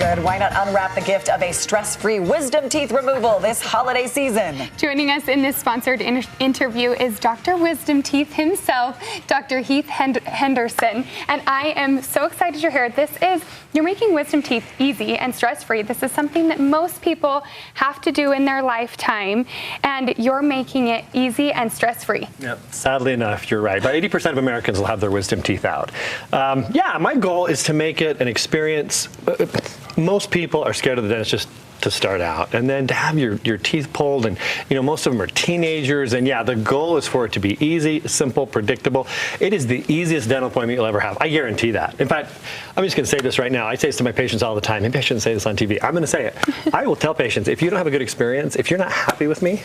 good. Why not unwrap the gift of a stress-free wisdom teeth removal this holiday season? Joining us in this sponsored interview is Dr. Wisdom Teeth himself, Dr. Heath Henderson. And I am so excited you're here. You're making wisdom teeth easy and stress-free. This is something that most people have to do in their lifetime, and you're making it easy and stress-free. Yep. Sadly enough, you're right. About 80% of Americans will have their wisdom teeth out. Yeah, my goal is to make it an experience. Most people are scared of the dentist just to start out, and then to have your teeth pulled, and most of them are teenagers, and yeah, the goal is for it to be easy, simple, predictable. It is the easiest dental appointment you'll ever have. I guarantee that. In fact, I'm just going to say this right now. I say this to my patients all the time. Maybe I shouldn't say this on TV. I'm going to say it. I will tell patients, if you don't have a good experience, if you're not happy with me,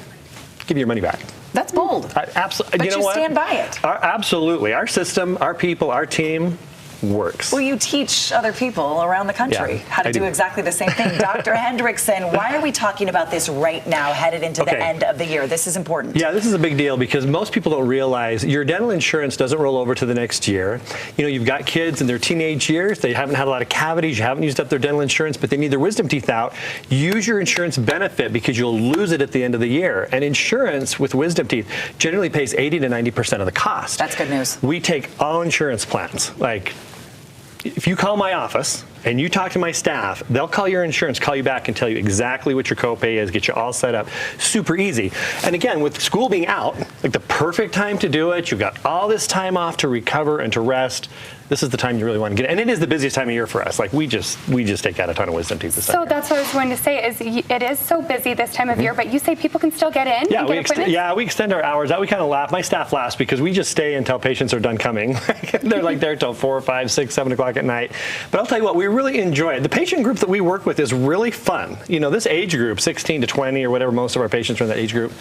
give you your money back. That's bold. Absolutely. But you stand by it. Absolutely. Our system, our people, our team works. Well, you teach other people around the country how to do exactly the same thing. Dr. Hendrickson, why are we talking about this right now, headed into the end of the year? This is important. Yeah, this is a big deal because most people don't realize your dental insurance doesn't roll over to the next year. You've got kids in their teenage years. They haven't had a lot of cavities. You haven't used up their dental insurance, but they need their wisdom teeth out. Use your insurance benefit because you'll lose it at the end of the year. And insurance with wisdom teeth generally pays 80 to 90% of the cost. That's good news. We take all insurance plans. Like, if you call my office and you talk to my staff, they'll call your insurance, call you back and tell you exactly what your copay is, get you all set up. Super easy. And again, with school being out, like the perfect time to do it, you've got all this time off to recover and to rest. This is the time you really want to get it. And it is the busiest time of year for us. Like we just take out a ton of wisdom teeth this time. So that's what I was going to say is it is so busy this time of year, but you say people can still get in and get appointments? We extend our hours out. We kind of laugh. My staff laughs because we just stay until patients are done coming. They're like there till 4, 5, 6, 7 o'clock at night. But I'll tell you what, we really enjoy it. The patient group that we work with is really fun. This age group, 16 to 20 or whatever, most of our patients are in that age group,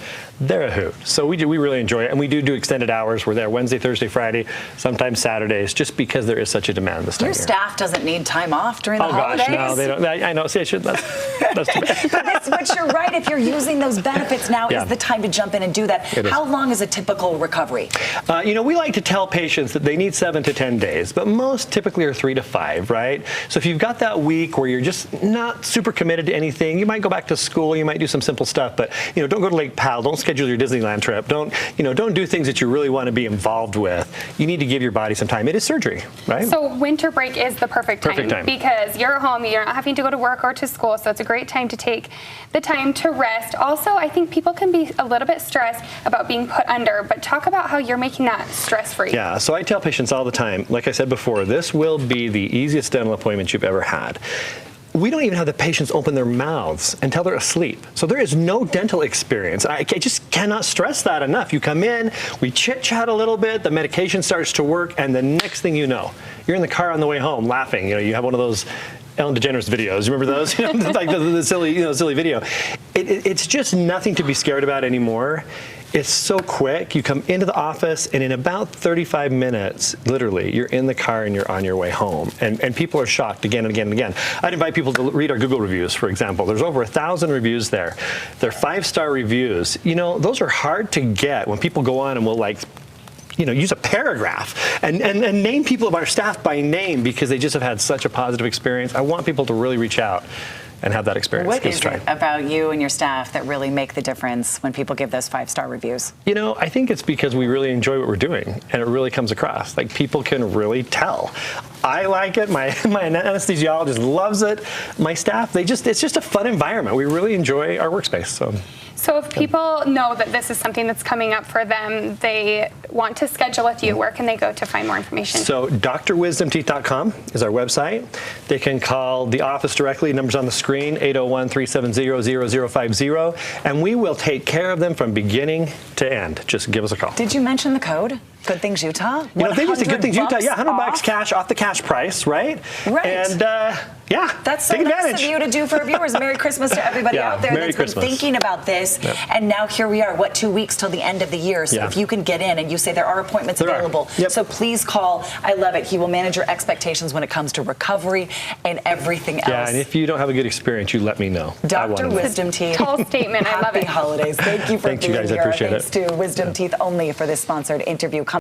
they're a hoot. So we really enjoy it. And we do extended hours. We're there Wednesday, Thursday, Friday, sometimes Saturdays, just because there is such a demand this time. Your staff doesn't need time off during the holidays? Oh gosh, no, they don't. I know. See, I should. That's too bad. But you're right. If you're using those benefits, now is the time to jump in and do that. How long is a typical recovery? We like to tell patients that they need 7 to 10 days, but most typically are 3 to 5, right? So if you've got that week where you're just not super committed to anything, you might go back to school, you might do some simple stuff, but don't go to Lake Powell, don't schedule your Disneyland trip, don't do things that you really want to be involved with. You need to give your body some time. It is surgery, right? So winter break is the perfect time because you're home, you're not having to go to work or to school, so it's a great time to take the time to rest. Also, I think people can be a little bit stressed about being put under, but talk about how you're making that stress-free. Yeah, so I tell patients all the time, like I said before, this will be the easiest dental appointment you've ever had. We don't even have the patients open their mouths until they're asleep. So there is no dental experience. I just cannot stress that enough. You come in, we chit-chat a little bit, the medication starts to work, and the next thing you know, you're in the car on the way home laughing. You have one of those Ellen DeGeneres videos. Remember those? Like the silly video. It's just nothing to be scared about anymore. It's so quick. You come into the office, and in about 35 minutes, literally, you're in the car and you're on your way home. And people are shocked again and again and again. I'd invite people to read our Google reviews, for example. There's over 1,000 reviews there. They're 5-star reviews. Those are hard to get when people go on and will use a paragraph and name people of our staff by name because they just have had such a positive experience. I want people to really reach out and have that experience. What is it about you and your staff that really make the difference when people give those 5-star reviews? I think it's because we really enjoy what we're doing, and it really comes across. Like, people can really tell. I like it. My anesthesiologist loves it. My staff, it's just a fun environment. We really enjoy our workspace. So if people know that this is something that's coming up for them, they want to schedule with you, where can they go to find more information? So drwisdomteeth.com is our website. They can call the office directly. Numbers on the screen, 801-370-0050, and we will take care of them from beginning to end. Just give us a call. Did you mention the code? GoodThingsUtah? They use the GoodThingsUtah. Yeah, $100 cash off the cash price, right? Right. And that's so nice of you to do for our viewers. Merry Christmas to everybody out there that's been thinking about this. Yep. And now here we are, 2 weeks till the end of the year. So if you can get in, and you say there are appointments available. Yep. So please call. I love it. He will manage your expectations when it comes to recovery and everything else. Yeah, and if you don't have a good experience, you let me know. Dr. Wisdom Teeth. Tall statement. I love it. Happy holidays. Thank you for being you guys. here. I appreciate Thanks to Wisdom Teeth only for this sponsored interview.